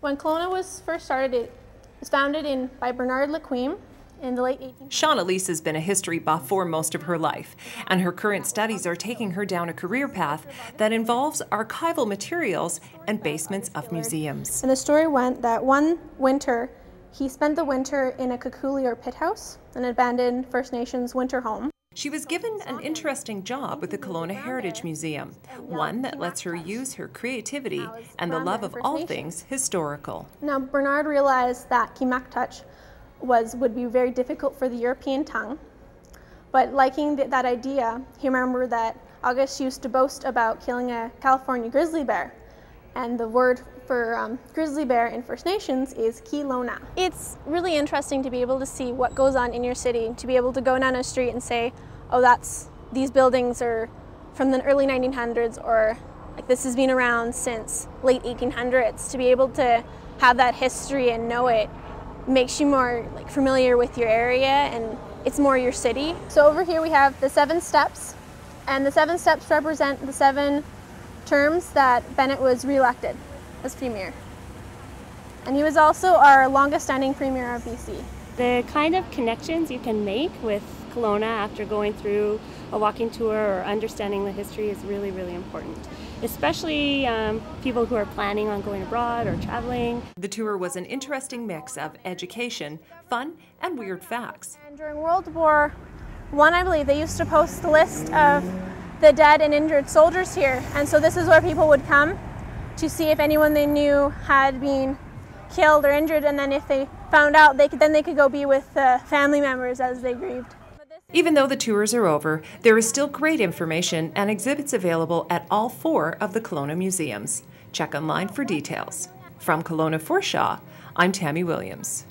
When Kelowna was first started, it was founded by Bernard Lequim in the late 1800s. Shauna Lease has been a history buff for most of her life, and her current studies are taking her down a career path that involves archival materials and basements of museums. And the story went that one winter, he spent the winter in a kukuli or pit house, an abandoned First Nations winter home. She was given an interesting job with the Kelowna Heritage Museum, one that lets her use her creativity and the love of all things historical. Now, Bernard realized that Kimaktouch would be very difficult for the European tongue, but liking that idea, he remembered that August used to boast about killing a California grizzly bear, and the word for grizzly bear in First Nations is Kelowna. It's really interesting to be able to see what goes on in your city, to be able to go down a street and say, oh, these buildings are from the early 1900s, or like this has been around since late 1800s. To be able to have that history and know it makes you more familiar with your area, and it's more your city. So over here we have the 7 steps, and the 7 steps represent the 7 terms that Bennett was re-elected as Premier. And he was also our longest standing Premier of BC. The kind of connections you can make with Kelowna after going through a walking tour or understanding the history is really, really important, especially people who are planning on going abroad or traveling. The tour was an interesting mix of education, fun, and weird facts. And during World War I, I believe, they used to post the list of the dead and injured soldiers here, and so this is where people would come to see if anyone they knew had been killed or injured, and then if they found out, they could go be with family members as they grieved. Even though the tours are over, there is still great information and exhibits available at all 4 of the Kelowna museums. Check online for details. From Kelowna for Shaw, I'm Tammy Williams.